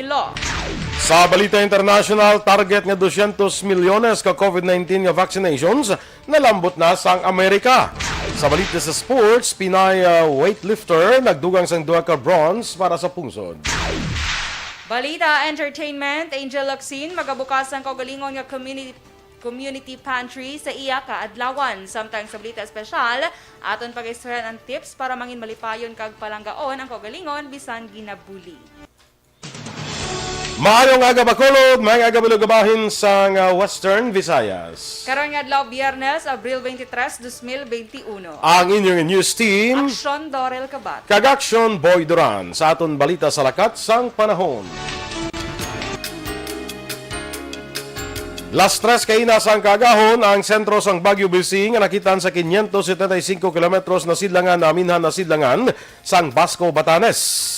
Law. Sa Balita International, target nga 200 milyones ka COVID-19 nga vaccinations nalambot na sang Amerika. Sa balita sa sports, Pinay weightlifter nagdugang sang duha ka bronze para sa pungsod. Balita Entertainment, Angel Locsin, magabukas ang kaugalingon nga community pantry sa iya kaadlawan. Samtang sa balita espesyal, aton pag-istoryan ang tips para mangin malipayon kag palanggaon ang kaugalingon bisan ginabuli. Maayong aga Bacolod, may aga bilugabahin sa Western Visayas. Karon nga adlaw Biyernes, Abril 23, 2021. Ang inyong news team, Aksyon, Dorel, Cabatu. kag Aksyon Boy Duran sa aton balita sa lakat sang panahon. Las 3 kaina sang kagahon ang sentro sang Baguio Bising nga nakitaan sa 575 kilometros na sidlangan na aminhan na sidlangan sang Basco, Batanes.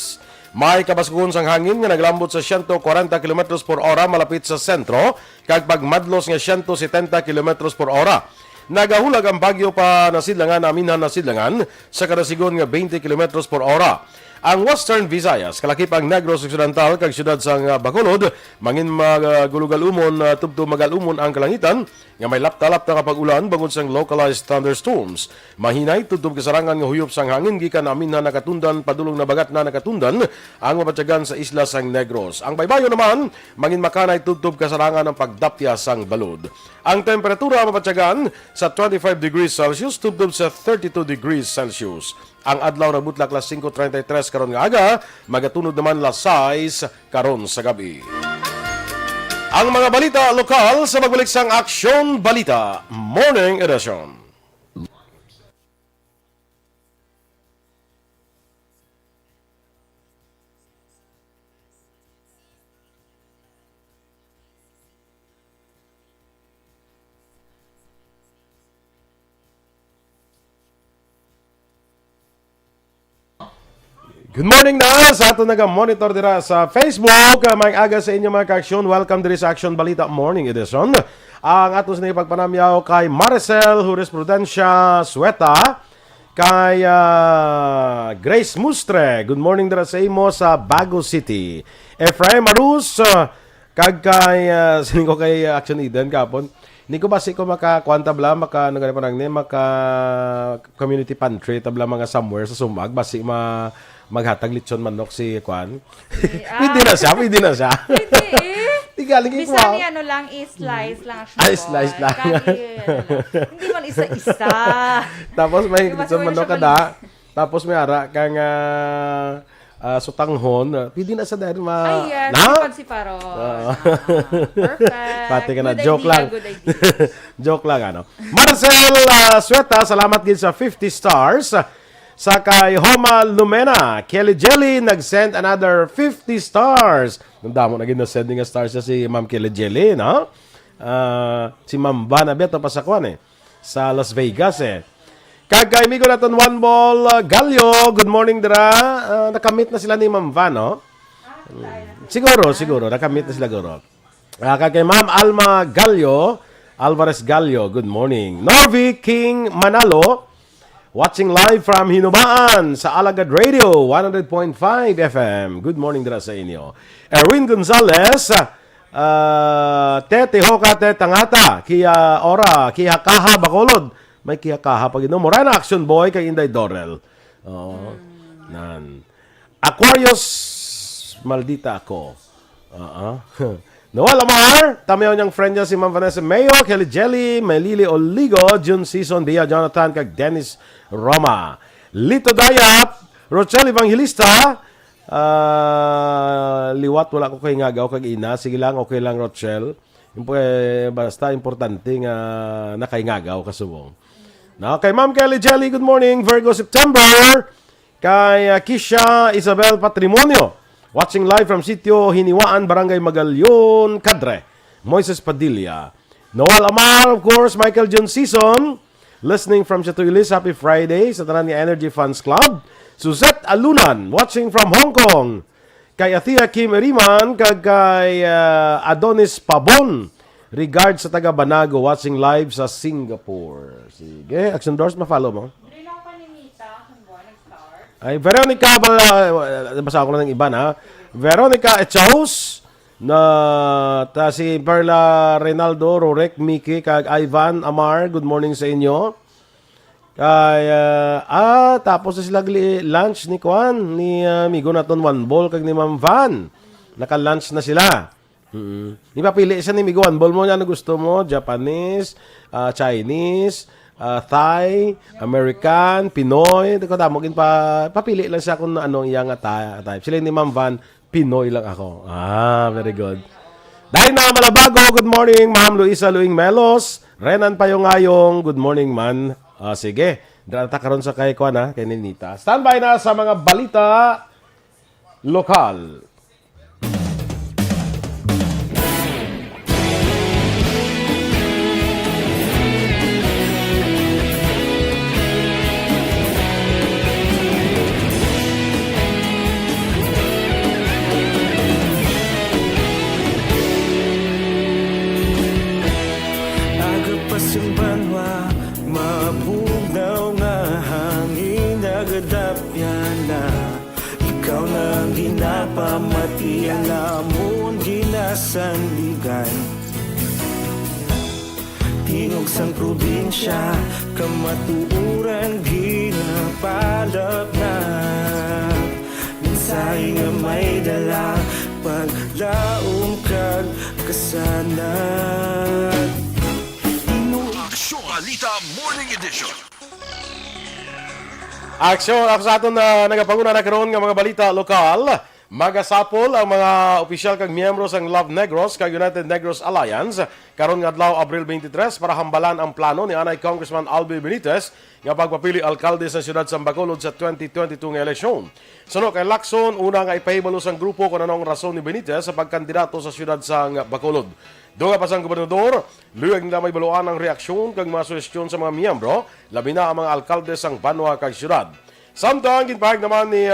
May kabaskuhon sang hangin nga naglambot sa 140 km per hora malapit sa sentro kag pagmadlos nga 170 km per hora. Nagahulag ang bagyo pa na sidlangan aminhan na sidlangan sa kadasigon nga 20 km per hora. Ang Western Visayas, kalakip ang Negros Occidental kag siyudad sang Bacolod, mangin magulugalumon tubto magalumon ang kalangitan nga may lapta-lapta kapag ulan bangod sang localized thunderstorms. Mahinay tubtob kasarangan nga huyop sang hangin gikan amin na nakatundan padulong na bagat na nakatundan ang mabatyagan sa isla sang Negros. Ang baybayo naman mangin makanay tubtob kasarangan ng pagdapya sang balod. Ang temperatura mabatyagan sa 25 degrees Celsius tubtob sa 32 degrees Celsius. Ang adlaw na butlak las 5:33 karon nga aga, magatunod naman las 6 karon sa gabi. Ang mga balita lokal sa magbalik sang Aksyon Balita Morning Edition. Good morning na sa ato naga-monitor dira sa Facebook. May aga sa inyo mga ka-aksyon. Welcome diri sa Aksyon Balita Morning Edition. Ang ato sa pagpanamyaw kay Maricel Jurisprudencia Sueta, kay Grace Mustre. Good morning dira sa imo sa Bago City. Efraim Arus, kag kay sining ko kay Action Eden kapon. Hindi ko basi ko maka-kuan tabla, maka community pantry tabla mga somewhere sa Sumag. Basi maghatag lechon manok si Kwan. Pwede na siya. Pwede Tigaling ko. Bisa ni ano lang, i-slice lang. Slice lang. Hindi man isa-isa. Tapos may lechon manok kada. Tapos may ara kang sutanghon. Pwede na sa dahil Ay, yes. Na? Si Paro. Perfect. Pati ka na. Good Joke idea, lang. good idea. Joke lang, ano. Marcel Sueta, salamat din sa 50 stars. Sa kay Homa Lumena, Kelly Jelly nag-send another 50 stars. Nandamo na gina-send nga stars si Ma'am Kelly Jelly, no? Si Ma'am Vana Beto pa sa kwan sa Las Vegas Kag kay migo naton one ball Galyo, good morning dira. Nakamit na sila ni Ma'am Van, no? Siguro nakamit na sila guro. Kag kay Ma'am Alma Galyo, Alvarez Galyo, good morning. Novi King Manalo, watching live from Hinubaan sa Alagad Radio, 100.5 FM. Good morning dira sa inyo. Erwin Gonzalez, Tete Hoka Te Tangata, Kia Ora, Kia Kaha Bacolod. May Kia Kaha pag ino. Morena Action Boy kay Inday Dorel. Nan. Aquarius, maldita ako. Noel Amar, tamayaw niyang friend niya si Ma'am Vanessa Mayo, Kelly Jelly, Melili Oligo, June Season, Bia Jonathan, kag Dennis Roma. Lito Dayap, Rochelle Evangelista, liwat wala ko kay ngagaw kag ina. Sige lang, okay lang Rochelle. Basta importante nga nakaingagaw kasubong. Na kay Ma'am Kelly Jelly, good morning. Virgo September. Kay Kisha Isabel Patrimonio, watching live from Sitio Hiniwaan, Barangay Magalyon, Cadre. Moises Padilla. Noel Amar, of course. Michael John Season, listening from Chatuilis. Happy Friday sa tanan ni Energy Fans Club. Suzette Alunan, watching from Hong Kong. Kay Athea Kim Eriman, kag kay Adonis Pabon. Regards sa taga Banago, watching live sa Singapore. Sige, Action Doors, ma-follow mo. Ay, Veronica, basa ko na ng iba na. Veronica Echaus, na ta si Perla Reynaldo, Rorek, Miki, kag Ivan Amar, good morning sa inyo. Kay, tapos na sila lunch ni Kwan, ni Migo Naton One Ball, kag ni Ma'am Van. Naka-lunch na sila. Di ba pili siya ni Migo One Ball mo niya, ano gusto mo? Japanese, Chinese, Thai, American, Pinoy. Magin papili lang siya kung anong iyang type. Sila ni Ma'am Van, Pinoy lang ako. Very good. Dahil na Malabago, good morning, Ma'am Luisa Luing Melos. Renan Payong-ayong, good morning, man. Sige, drata karon sa kay Kwan, kay Ninita. Standby na sa mga balita lokal. Mabugnaw nga hangin nagadapyan na ikaw nang ginapamati ang amon ginasandigan. Tingog sang probinsya kamatuuran ginapalap na minsay nga may dala paglaom kag kasanan. Balita Morning Edition. Aksyon, ako sa aton na nagapanguna na karon nga mga balita lokal. Magasapol ang mga opisyal kag miyembro sang Love Negros kag United Negros Alliance karon nga adlaw Abril 23 para hambalan ang plano ni Anay Congressman Albi Benitez nga pagpapili alkalde sa siyudad sa Bacolod sa 2022 nga eleksyon. Suno kay Lacson, una nga ipahibalo sang grupo kung anong rason ni Benitez sa pagkandidato sa siyudad sa Bacolod. Duga pa sang gobernador, luyag nila may baluan ang reaksyon kag mga suhestyon sa mga miyembro, labi na ang mga alkalde sang Banwa kag siyudad. Samtang ginpahag naman ni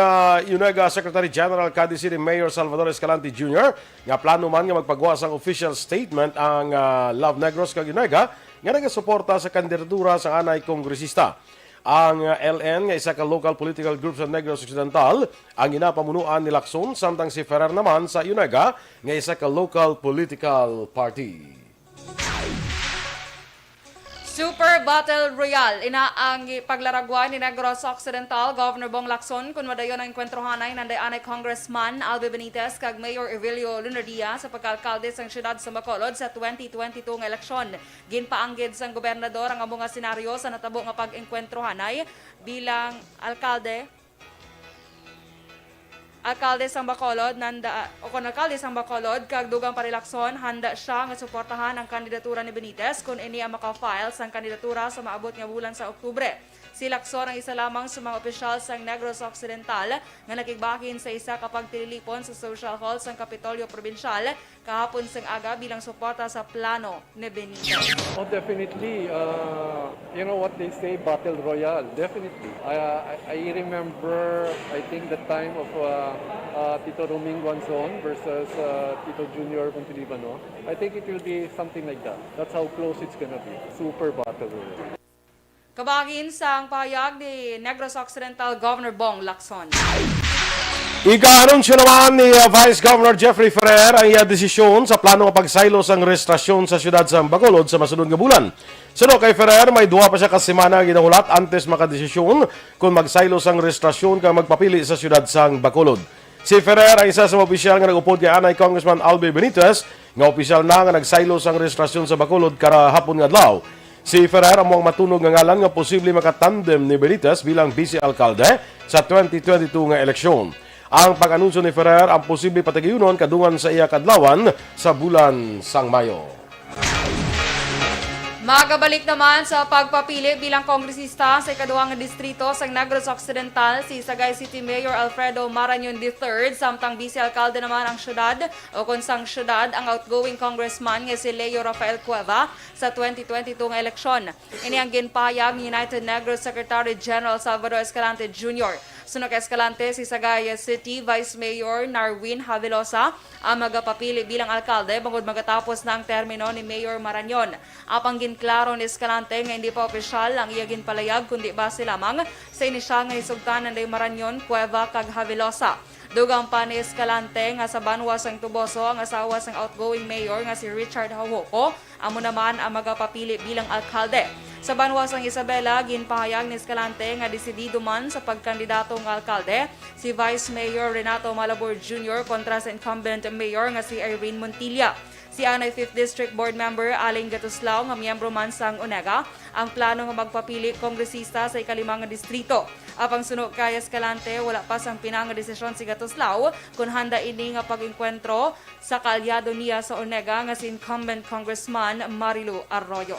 UNEGA Secretary General Cadiz City Mayor Salvador Escalante Jr. nga plano man nga magpagawa sang official statement ang Love Negros kag UNEGA nga nagasuporta sa kandidatura sa anay kongresista. Ang LN nga isa ka local political group sa Negros Occidental ang ginapamunuan ni Lacson, samtang si Ferrer naman sa UNEGA nga isa ka local political party. Super Battle Royale. Ina ang paglaragwan ni Negros Occidental Governor Bong Lacson kun madayon ang kwentrohanay nanday anay Congressman Albi Benitez kag Mayor Evelio Lunardia sa pagkalkalde sang siyudad sa Bacolod sa 2022 nga eleksyon. Ginpaanggid sang gobernador ang among nga senaryo sa natabo nga pag-enkwentrohanay bilang alkalde sang Bacolod alkalde sang Bacolod kag dugang parilakson handa siya nga suportahan ang kandidatura ni Benitez kung ini ang maka-file sang kandidatura sa maabot nga bulan sa Oktubre. Si Lacson ang isa lamang sa mga opisyal sang Negros Occidental nga nakigbahin sa isa ka pagtililipon sa Social Hall sang Kapitolyo Provincial kahapon sang aga bilang suporta sa plano ni Benitez. Oh, definitely. You know what they say, battle royale. Definitely. I remember, I think the time of Tito Domingo Anzon versus Tito Junior Montelibano. I think it will be something like that. That's how close it's gonna be. Super battle royale. Kabagin sang pahayag ni Negros Occidental Governor Bong Lacson. Ika-anunsyo naman ni Vice Governor Jeffrey Ferrer ang iya desisyon sa plano ng pagsaylo sang rehistrasyon sa siyudad sa Bacolod sa masunod nga bulan. Suno kay Ferrer, may duha pa siya kasemana ginahulat antes makadesisyon kung magsaylo sang rehistrasyon kang magpapili sa siyudad sa Bacolod. Si Ferrer ang isa sa mga opisyal nga nag-upod kay anay Congressman Albi Benitez nga opisyal na nga nagsaylo sang rehistrasyon sa Bacolod karahapon nga adlaw. Si Ferrer ang mga matunog nga ngalan nga posible makatandem ni Benitez bilang vice-alkalde sa 2022 nga eleksyon. Ang pag-anunsyo ni Ferrer ang posible patigayunon kadungan sa iya kadlawan sa bulan sang Mayo. Magabalik naman sa pagpapili bilang kongresista sa ikaduhang distrito sa Negros Occidental si Sagay City Mayor Alfredo Marañon III, samtang vice-alkalde naman ang syudad o konsang syudad ang outgoing congressman nga si Leo Rafael Cueva sa 2022 nga eleksyon. Ini ang ginpahayag ni United Negros Secretary General Salvador Escalante Jr. Sunod kay Escalante, si Sagay City Vice Mayor Narwin Havelosa ang magapapili bilang alkalde bangod magatapos na ang termino ni Mayor Marañon. Apang ginklaro ni Escalante nga hindi pa opisyal ang iya ginpalayag kundi base lamang sa inisyal nga hisugtan ng Marañon, Cueva kag Havelosa. Dugang pa ni Escalante nga sa banwa sang Tuboso ang asawa sang outgoing mayor nga si Richard Hawoko, amo naman ang magapapili bilang alkalde. Sa banwa sang Isabela, ginpahayag ni Escalante nga desidido man sa pagkandidato ng alkalde si Vice Mayor Renato Malabor Jr. kontra sa incumbent mayor nga si Irene Montilla. Si Anay 5th District Board Member Aling Gatuslao nga miyembro man sang UNEGA ang plano nga magpapili kongresista sa ikalimang distrito. Apang suno kay Escalante, wala pa sang pinang desisyon si Gatuslao kung handa ini nga pag-enkwentro sa kaalyado niya sa UNEGA nga si incumbent Congressman Marilu Arroyo.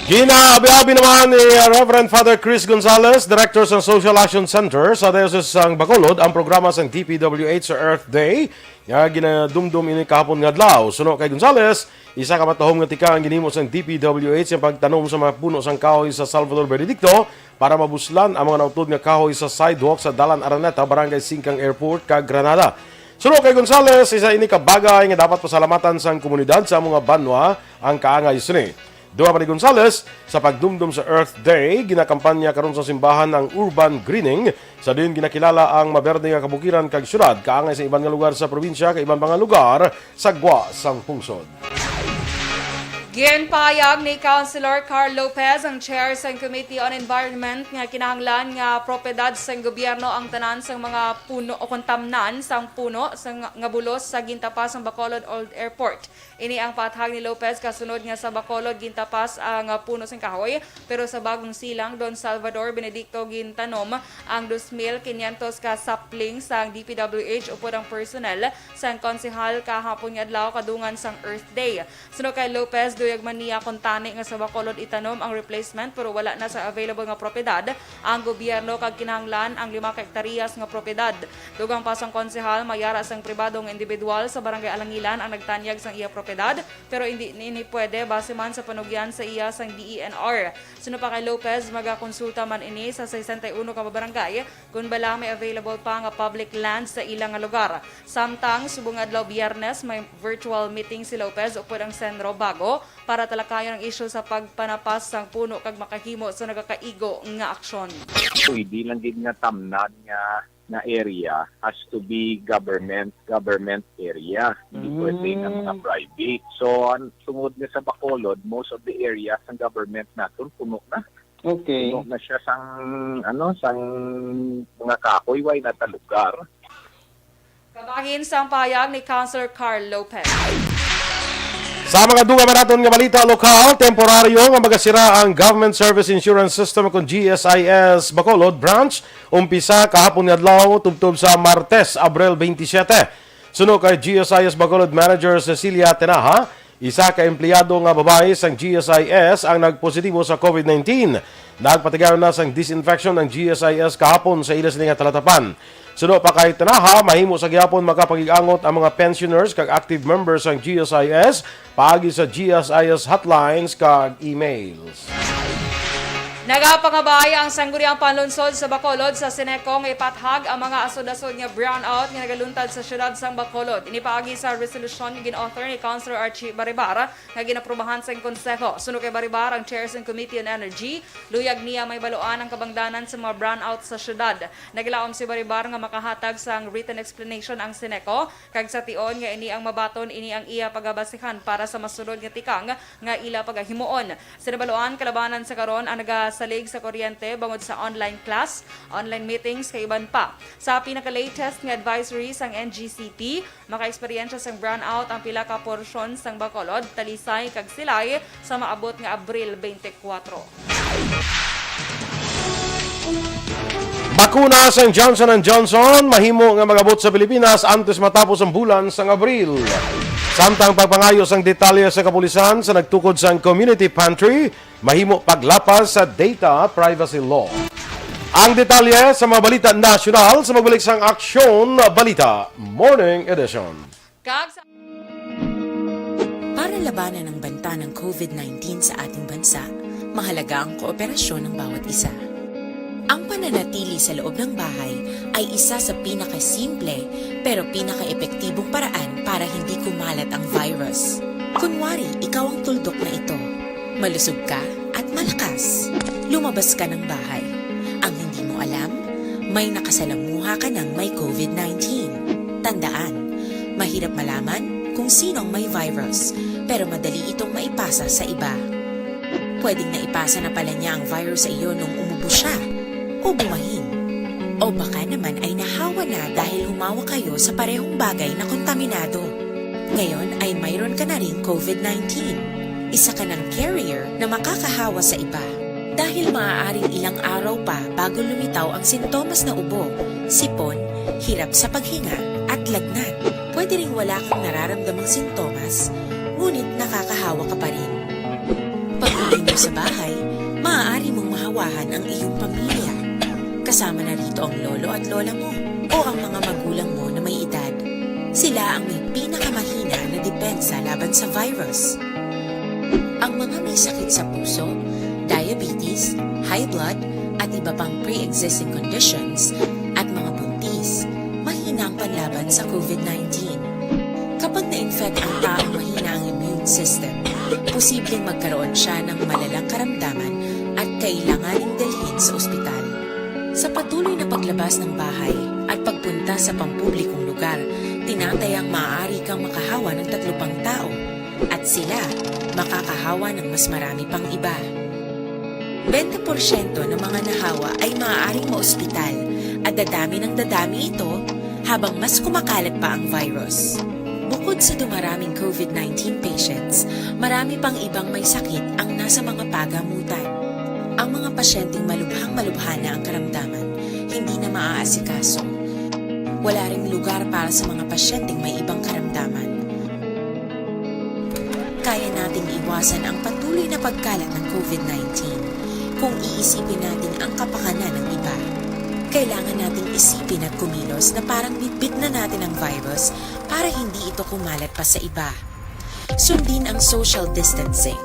Ginaabi-abi naman ni Reverend Father Chris Gonzalez, Director sa Social Action Center sa Diocese ng Bacolod, ang programa sa DPWH sa Earth Day nga ginadumdum ini kahapon nga adlaw. Suno kay Gonzalez, isa ka matahom nga tika ang ginimo sa DPWH ang pagtanom sa mga puno sang kahoy sa Salvador Benedicto para mabuslan ang mga nautod nga kahoy sa sidewalk sa Dalan Araneta, Barangay Singkang Airport, kag Granada. Suno kay Gonzalez, isa ini ka bagay nga dapat pasalamatan sang komunidad sa mga banwa ang kaangay sini. Duha pa ni Gonzalez, sa pagdumdum sa Earth Day, ginakampanya karon sa simbahan ng urban greening. Sa din ginakilala ang maberde nga kabukiran kag syudad, kaangay sa ibang nga lugar sa probinsya kag ibang mga lugar sa gwa sang pungsod. Ginpahayag ni Councilor Carl Lopez, ang chair sa Committee on Environment, nga kinahanglan nga propiedad sa gobyerno ang tanan sa mga puno o kontamnan sang puno nga bulos sa gintapas ng Bacolod Old Airport. Ini ang patahag ni Lopez kasunod nga sa Bacolod gintapas ang puno sang kahoy, pero sa bagong silang Don Salvador Benedicto gintanom ang 2,500 ka sapling sang DPWH upod ang personnel sang konsehal kahapon nga adlaw kadungan sang Earth Day. Sunod kay Lopez, duyag man niya kung tani nga sa Bacolod itanom ang replacement pero wala na sa available nga propiedad. Ang gobyerno kag kinahanglan ang 5 ka hektaryas nga propiedad. Dugang pasang konsehal mayara sang pribadong individual sa Barangay Alangilan ang nagtanyag sang iya propiedad pero hindi ni pwede base man sa panugyan sa iya sang DENR. Suno pa kay Lopez, magakonsulta man ini sa 61 ka barangay kung bala may available pa nga public land sa ilang nga lugar. Samtang subong adlaw Biyernes may virtual meeting si Lopez upod ang Senro Bago para talakayan ang issue sa pagpanapas sang puno kag makahimo sa nagakaigo nga aksyon. Hindi lang din nga tamnan nga area has to be government area. Hindi pwede nga mga private. So, ang tungod nga sa Bacolod, most of the areas ng government natin puno na. Okay. Puno na siya sang mga kahoy, way na talugar. Kabahin sang payag ni Councilor Carl Lopez. Sa mga duga maraton nga balita lokal, temporaryo nga magasira ang Government Service Insurance System kung GSIS Bacolod Branch, umpisa kahapon nga adlaw tubtob sa Martes, Abril 27. Suno kay GSIS Bacolod Manager Cecilia Tenaha, isa ka empleyado nga babae sang GSIS ang nagpositibo sa COVID-19. Nagpatigayon na sang disinfection ng GSIS kahapon sa ilas nga talatapan. Suno pa kay Tenaha, mahimo sa gihapon makapagigangot ang mga pensioners kag active members ng GSIS paagi sa GSIS hotlines kag emails. Nagapangabay ang sangguniang panlunsod sa Bacolod sa Sineco nga ipathag ang mga asod-asod nga brownout nga nagaluntad sa syudad sang Bacolod. Inipaagi sa resolution nga gin-author ni Councilor Archie Baribar nga ginaprubahan sa Konseho. Suno kay Baribar ang chair sa Committee on Energy, luyag niya may baluan ang kabangdanan sa mga brownout sa syudad. Nagilaom si Baribar nga makahatag sang written explanation ang Sineco kag sa tion nga ini ang mabaton ini ang iya pagabasihan para sa masunod nga tikang nga ila pagahimuon. Sa nabaluan kalabanan sa karon ang salig sa kuryente bangod sa online class, online meetings kay iban pa. Sa pinaka-latest nga advisory sang NGCP, maka-eksperyensya sang brownout ang pila ka porsyon sang Bacolod, Talisay kag Silay sa maabot nga Abril 24. Bakuna sang Johnson & Johnson mahimo nga magabot sa Pilipinas antes matapos ang bulan sang Abril. Samtang pagpangayo sang detalye sa kapulisan sa nagtukod sang community pantry, mahimo paglapas sa data privacy law. Ang detalye sa mga balita nasyonal sa magbalik sang Aksyon Balita Morning Edition. Para labanan ang banta ng COVID-19 sa ating bansa, mahalaga ang kooperasyon ng bawat isa. Ang pananatili sa loob ng bahay ay isa sa pinakasimple pero pinaka-epektibong paraan para hindi kumalat ang virus. Kunwari, ikaw ang tuldok na ito. Malusog ka at malakas. Lumabas ka ng bahay. Ang hindi mo alam, may nakasalamuha ka ng may COVID-19. Tandaan, mahirap malaman kung sinong may virus, pero madali itong maipasa sa iba. Pwedeng naipasa na pala niya ang virus sa iyo nung umubo siya o bumahin. O baka naman ay nahawa na dahil humawa kayo sa parehong bagay na kontaminado. Ngayon ay mayroon ka na ring COVID-19. Isa ka ng carrier na makakahawa sa iba. Dahil maaaring ilang araw pa bago lumitaw ang sintomas na ubo, sipon, hirap sa paghinga at lagnat. Pwede ring wala kang nararamdamang sintomas, ngunit nakakahawa ka pa rin. Pag-uwi mo sa bahay, maaari mong mahawahan ang iyong pamilya. Kasama na rito ang lolo at lola mo o ang mga magulang mo na may edad. Sila ang may pinakamahina na depensa laban sa virus. Ang mga may sakit sa puso, diabetes, high blood, at iba pang pre-existing conditions, at mga buntis, mahina ang panlaban sa COVID-19. Kapag na-infect ang taong mahina ang immune system, posibleng magkaroon siya ng malalang karamdaman at kailanganing dalhin sa ospital. Sa patuloy na paglabas ng bahay at pagpunta sa pampublikong lugar, tinatayang maaari kang makahawa ng 3 pang tao at sila makakahawa ng mas marami pang iba. 20% ng mga nahawa ay maaaring maospital at dadami ng dadami ito habang mas kumakalat pa ang virus. Bukod sa dumaraming COVID-19 patients, marami pang ibang may sakit ang nasa mga pagamutan. Ang mga pasyenteng malubhang-malubha na ang karamdaman, hindi na maaasikaso. Wala ring lugar para sa mga pasyenteng may ibang karamdaman. Kaya nating iwasan ang patuloy na pagkalat ng COVID-19 kung iisipin natin ang kapakanan ng iba. Kailangan nating isipin at kumilos na parang bitbit na natin ang virus para hindi ito kumalat pa sa iba. Sundin ang social distancing.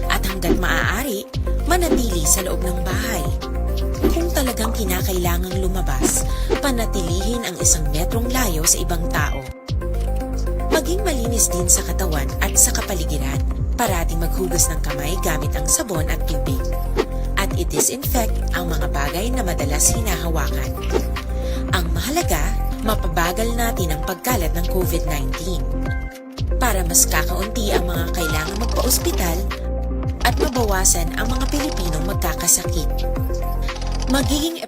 At hanggat maaari, manatili sa loob ng bahay. Kung talagang kinakailangang lumabas, panatilihin ang 1 metrong layo sa ibang tao. Maging malinis din sa katawan at sa kapaligiran. Parating maghugas ng kamay gamit ang sabon at tubig. At i-disinfect ang mga bagay na madalas hinahawakan. Ang mahalaga, mapabagal natin ang pagkalat ng COVID-19 para mas kakaunti ang mga kailangang magpa-ospital at mabawasan ang mga Pilipinong magkakasakit. Magiging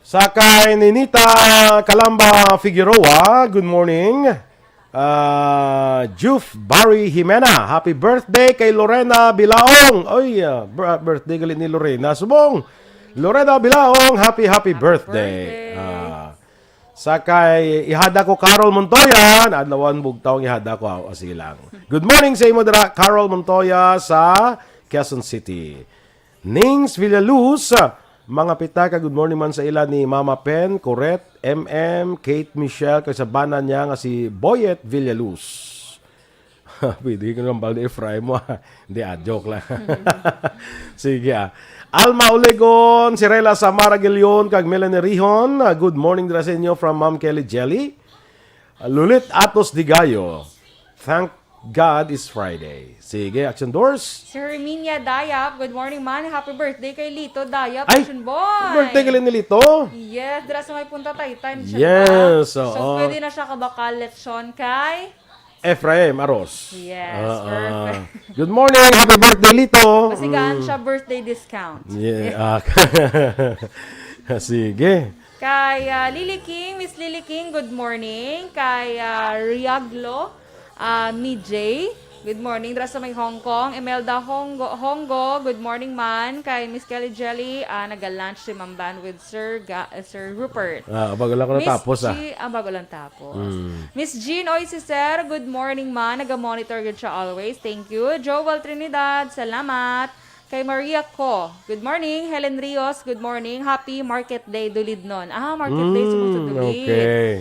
Sakay ni Nita Calamba Figueroa, good morning. Juf Barry Jimena, happy birthday kay Lorena Bilaong. Oy, birthday galit ni Lorena. Subong, Lorena Bilaong, happy birthday. Sakay, ihada ko Carol Montoya. Adlawan bugtaw ihada ko. Sige lang. Good morning sa imo dira, Carol Montoya sa Quezon City. Nings Villaluz, mga pitaka, good morning man sa ila ni Mama Pen, Corette, MM, Kate Michelle, kasabana niya nga si Boyet Villaluz. Pwede ko ng balde fry mo. Hindi, joke lang. Sige Alma Olegon, Sirela Samara Gilion, kag Melanie Rihon. Good morning dira sa inyo from Ma'am Kelly Jelly. Lulit Atos Digayo. Thank God is Friday. Sige, Action Doors. Si Herminia Dayap, good morning man. Happy birthday kay Lito Dayap, Ay, Action Boy. birthday ka ni Lito. Yes, dira sa may punta Taytan siya. Yes, So, oo. pwede na siya kabakal lechon kay... Ephraim Aros. Yes, perfect. Good morning. Happy birthday, Lito. Masigaan siya birthday discount. Yeah. Sige. Kay Lily King, Miss Lily King, good morning. Kay Riaglo, Mijay, good morning. Dra sa may Hong Kong. Imelda Hongo, good morning man. Kay Miss Kelly Jelly, nag-lunch si Mamban with Sir Rupert. Bago lang ko natapos bago lang tapos. Miss Jean Oisiser, good morning man. Nag-monitor good siya always. Thank you. Joel Trinidad, salamat. Kay Maria Ko, good morning. Helen Rios, good morning. Happy Market Day, Dulidnon. Market Day, sumusod Dulid. Okay.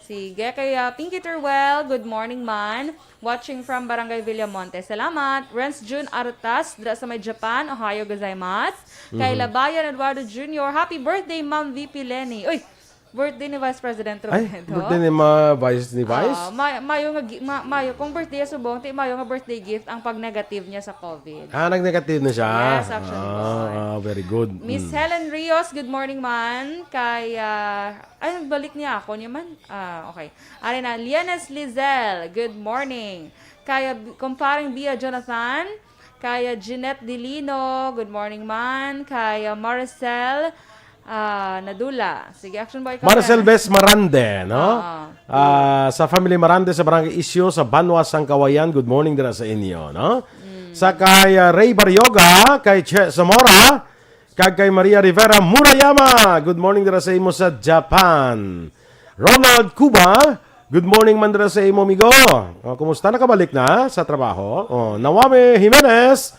Sige, kay Pinky Terwell, good morning man. Watching from Barangay Villamonte. Salamat. Renz June Artas, dra sa may Japan, Ohio gozaimasu. Kay Labayan Eduardo Jr., happy birthday, Ma'am VP Lenny. Uy, Birthday ni Vice President Ay, Robredo. birthday ni Vice? Mayo nga mayo kung birthday subong, ti mayo nga birthday gift ang pag-negative niya sa COVID. Nag-negative na siya. Yes, actually. Very good. Miss Helen Rios, good morning man. Kay, ay, nagbalik niya ako niya man. Okay. Ari na, Lianes Lizelle, good morning. Kaya, kumparing Bia Jonathan. Kaya, Jeanette Dilino, good morning man. Kaya, Maricel Nadula. Sige, Action Boy. Marcel Bes Marande, no? Sa family Marande sa Barangay Isyo sa Banwa, Sangkawayan. Good morning dira sa inyo, no? Sa kay Ray Baryoga, kay Che Zamora, kay Maria Rivera Murayama. Good morning dira sa imo sa Japan. Ronald Cuba, good morning man dira sa imo, amigo. Kumusta? Nakabalik na sa trabaho? Nawame Jimenez,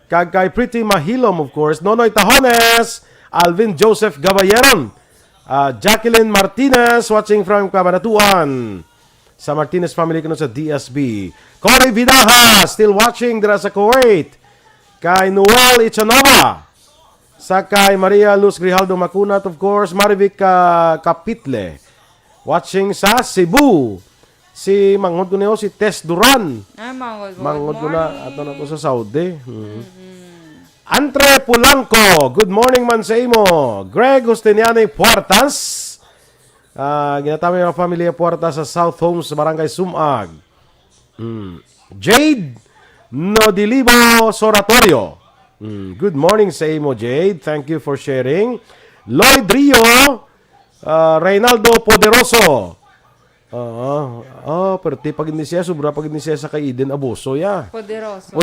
kay Pretty Mahilom, of course. Nonoy Tajones, Alvin Joseph Gabayeron, Jacqueline Martinez watching from Cabanatuan sa Martinez family kuno sa DSB. Corey Vidaha still watching dira sa Kuwait. Kay Noel Ichanova. Sa kay Maria Luz Grijaldo Macunat, of course. Marivic Kapitle watching sa Cebu. Si manghod ko niyo si Tess Duran. Manghod ko na ato na to sa Saudi. Andre Pulanco, good morning man sa imo. Greg Justiniani Puertas, ginatama yung pamilya Puertas sa South Homes, Barangay Sumag. Jade Nodilibo Soratorio, good morning sa imo, Jade. Thank you for sharing. Lloyd Rio, Reynaldo Poderoso. Pero pag hindi siya, sobra pag hindi siya sa kay Eden Abuso, ya. Poderoso.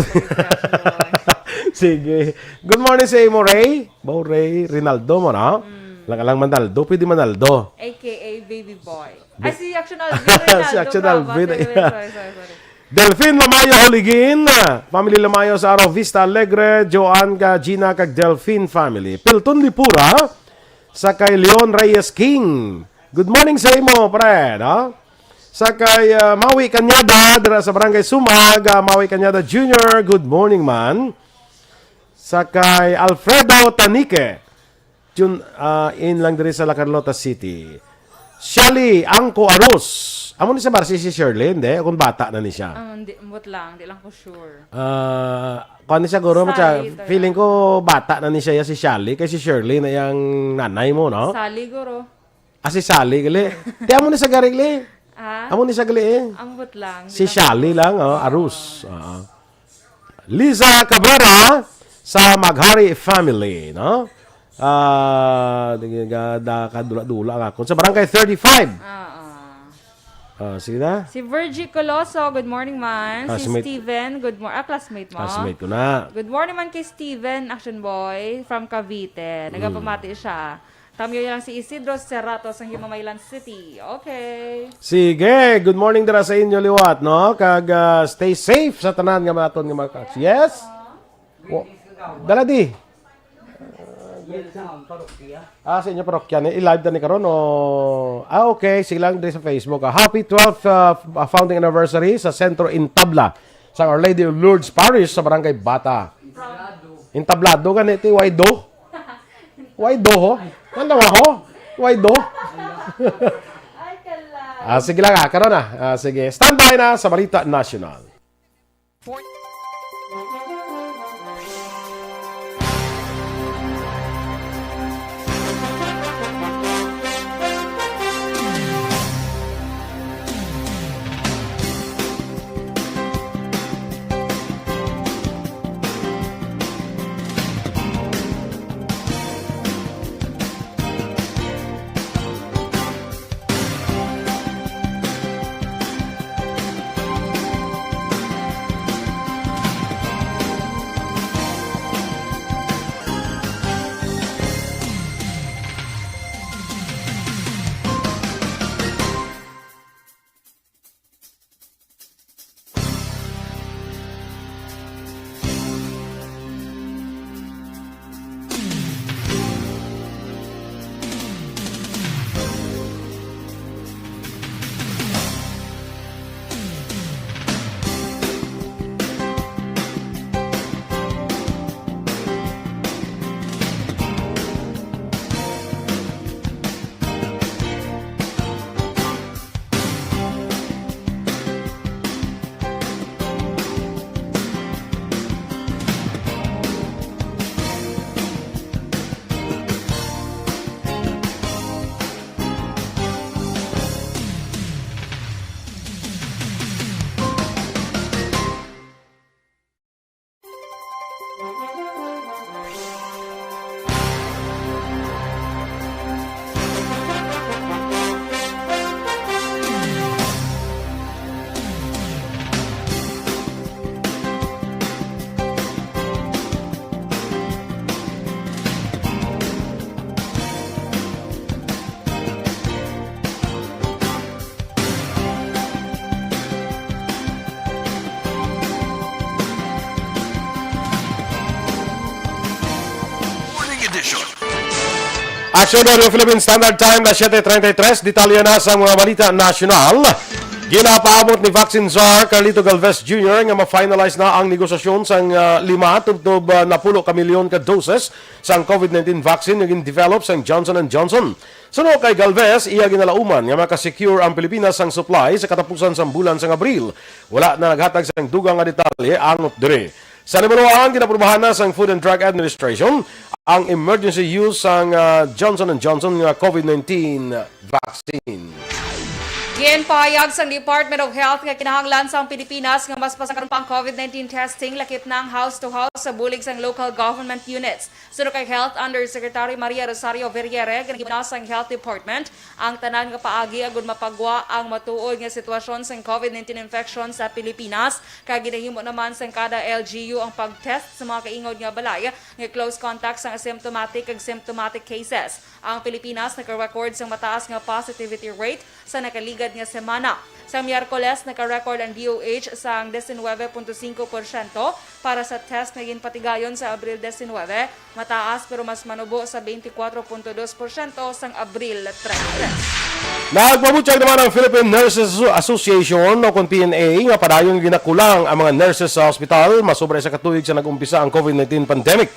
Sige. Good morning sa imo, Ray. Ray, Rinaldo mo, no? Lang Manaldo. Pwede Manaldo. AKA Baby Boy. Si Action Alvin. Si Action Alvin. Sorry. Delphine Lamayo Holigin. Family Lamayo sa Araw Vista Alegre. Joanne Gina kag Delphine family. Pilton Lipura. Sa kay Leon Reyes King. Good morning sa imo, pre, no? Sa kay Maui Kanyada, dira sa Barangay Sumag, Maui Kanyada Jr., good morning man. Sa kay Alfredo Tanike, in lang diri sa La Carlota City. Shelly Angko Arus. Amo ni sa bar si Shirley, hindi? Kung bata na ni siya. Hindi lang ko sure. Kung ni siya guro, feeling ko bata na ni siya si Shelly, kasi si Shirley na yung nanay mo, no? Sally guro. Si Sally, gali. Di amo ni sa garigli. Amo ni sa gali eh. Ambot lang. Si Shelly lang, Arus. Liza Cabrera sa Maghari family, no? Kadula-dula nga. Kung sa Barangay 35. Sige na. Si Virgie Coloso, good morning man. Classmate. Si Steven, good morning. Classmate mo. Classmate ko na. Good morning man kay Steven, Action Boy, from Cavite. Nagapamati siya. Tamyo lang si Isidro Serrato sa Himamaylan City. Okay. Sige, good morning dira sa inyo liwat, no? Kag stay safe sa tanan nga maton nga mga kaks. Yes? Dala di. Sa inyo parokya ni i-live na ni karon o okay, sige lang diri sa Facebook. Happy 12th founding anniversary sa Sentro Intabla sa Our Lady of Lourdes Parish sa Barangay Bata. Intablado ganiti waido. Waido ho. Nanda ho? Waido. Sige lang karon na. Sige, standby na sa Balita National. Aksyon Radio Philippine Standard Time na 7:33. Detalye na sa mga balita nasyonal. Ginapaabot ni Vaccine Czar Carlito Galvez Jr. nga ma-finalize na ang negosasyon sa 5 tubtob na 10 kamilyon ka doses sa COVID-19 vaccine nga gin-develop sa Johnson & Johnson. Suno kay Galvez, iya ginalauman nga makasecure ang Pilipinas sang supply sa katapusan sa bulan sa Abril. Wala na naghatag sa dugang nga detalye angot dire. Sa nibunuan, ginaprobahan na sa Food and Drug Administration ang emergency use sang Johnson & Johnson nga COVID-19 vaccine. Ginpahayag sa Department of Health nga kinahanglan sa Pilipinas nga mas pasang karon pa ang COVID-19 testing lakip ng house-to-house sa bulig sang local government units. Suno kay Health Undersecretary Maria Rosario Verriere, ganagibanas ang Health Department ang tanan nga paagi agud mapagwa ang matuod nga sitwasyon sa COVID-19 infection sa Pilipinas. Kay ginahimo naman sa kada LGU ang pagtest sa mga kaingod nga balay nga close contact sa asymptomatic ug symptomatic cases. Ang Pilipinas naka-record sa mataas nga positivity rate sa nakaligad nga semana. Sa Miyerkules, naka-record ang DOH sa 19.5% para sa test na ginpatigayon sa Abril 19, mataas pero mas manubo sa 24.2% sa Abril 13. Nagpabutyag naman ang Philippine Nurses Association o kung PNA nga padayon ginakulang ang mga nurses sa ospital masobra sa katuig sa nag-umpisa ang COVID-19 pandemic.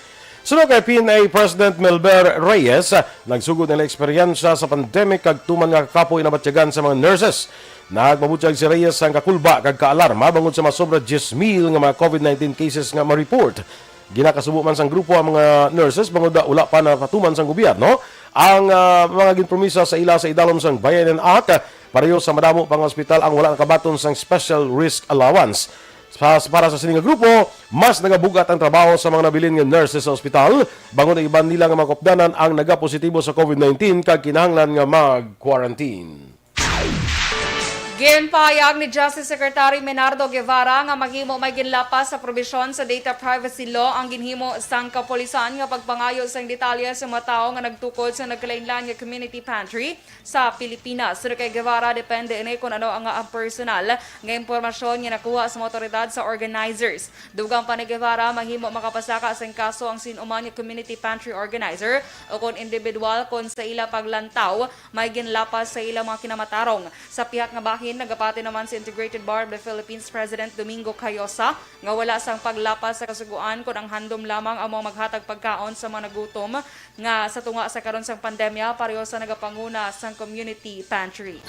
Sunod kay PNA President Melber Reyes, nagsugod nila eksperyensya sa pandemic kag tuman nga kapoy na batyagan sa mga nurses. Nagpabutyag si Reyes ang kakulba kag kaalarma bangod sa masobra 10,000 nga mga COVID-19 cases nga ma-report. Ginakasubo man sang grupo ang mga nurses bangod wala pa na patuman sang gobyerno ang mga ginpromisa sa ila sa idalom sang Bayanan Act pareho sa madamo pang ospital ang wala nakabaton sang special risk allowance. Para sa sining grupo, mas nagabugat ang trabaho sa mga nabilin nga nurses sa ospital bangon ang iban nila nga makopdanan ang nagapositibo sa COVID-19 kag kinahanglan nga mag-quarantine. Ginpahayag ni Justice Secretary Menardo Guevara nga maghimo may ginlapas sa probisyon sa data privacy law ang ginhimo sang kapulisan nga pagpangayo sang detalye sa mga tao nga nagtukod sa nagkalainlan nga community pantry sa Pilipinas. Sino kay Guevara, depende ini kung ano ang personal nga impormasyon nga nakuha sa mga otoridad sa organizers. Dugang pa ni Guevara, mahimo makapasaka sang kaso ang sinuman nga community pantry organizer o kung individual kung sa ila paglantaw may ginlapas sa ila mga kinamatarong. Sa pihak nga bahin, nagapati naman si Integrated Bar of the Philippines President Domingo Cayosa nga wala sang paglapas sa kasuguan kung ang handom lamang ang mga maghatag pagkaon sa mga nagutom nga sa tunga sa karon sang pandemya pareho sa nagapanguna sang community pantry.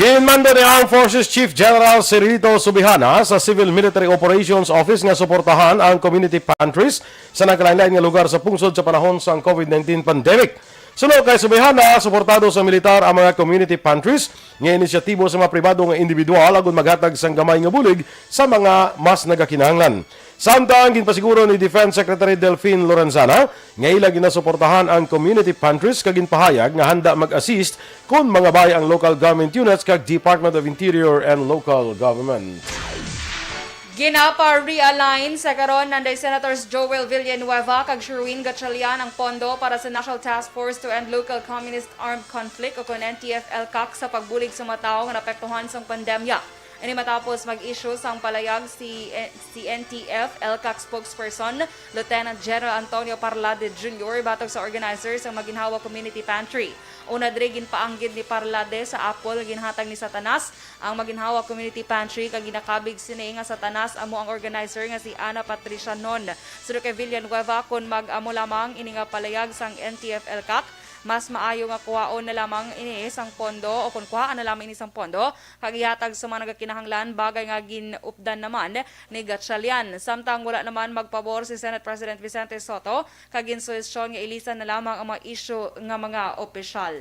Ginmando ni Armed Forces Chief General Cirilito Subihana sa Civil Military Operations Office nga suportahan ang community pantries sa nagkalain-lain nga lugar sa pungsod sa panahon sang COVID-19 pandemic. Sunod kay Subihana, suportado sa militar ang mga community pantries nga inisyatibo sa mga pribado nga individual agon maghatag sang gamay nga bulig sa mga mas nagakinahanglan. Samtang ginpasiguro ni Defense Secretary Delphine Lorenzana nga ila ginasuportahan ang community pantries kag ginpahayag nga handa mag-assist kung mga bay ang local government units kag Department of Interior and Local Government. Ginapa-realign sa karon nanday Senators Joel Villanueva kag Sherwin Gatchalian ang pondo para sa National Task Force to End Local Communist Armed Conflict o kon NTF-LCAC sa pagbulig sa mga tao nga naapektuhan sa pandemya. Ini matapos mag-issue sang palayag si NTF-LCAC spokesperson Lieutenant General Antonio Parlade Jr. batog sa organizers ang Maginhawa Community Pantry. Una diri ginpaanggid ni Parlade sa Apple ginhatag ni Satanas ang Maginhawa Community Pantry kag ginakabig sini nga Satanas amo ang organizer nga si Ana Patricia Non. Suno kay Villanueva kun mag-amo lamang ini nga palayag sang NTF-LCAC mas maayo nga kuhaon na lamang ini isang pondo o kung kuhaan na lamang ini isang pondo kag ihatag sa mga nagakinahanglan bagay nga ginupdan naman ni Gatchalian. Samtang wala naman magpabor si Senate President Vicente Soto kag insuhestyon nga ilisan na lamang ang mga issue nga mga opisyal.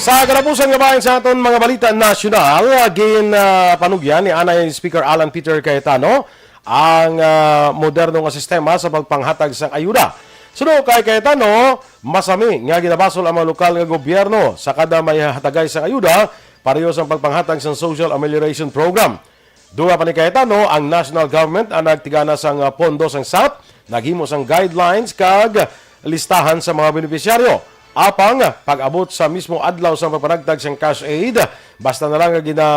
Sa kalapusan nga bayan sa aton mga balita nasyonal, panugyan ni Anay Speaker Alan Peter Cayetano ang modernong sistema sa pagpanghatag sa ayuda. Suno kay Cayetano, masami nga ginabasol ang mga lokal nga gobyerno sa kada may hatagay sa ayuda pareho sa pagpanghatag sa Social Amelioration Program. Duha pa ni Cayetano, ang national government ang nagtigana sang pondo sang SAP, naghimo sang guidelines kag listahan sa mga benepisyaryo. Apang pag-abot sa mismo adlaw sa pagpanagtag sang cash aid, basta na lang gina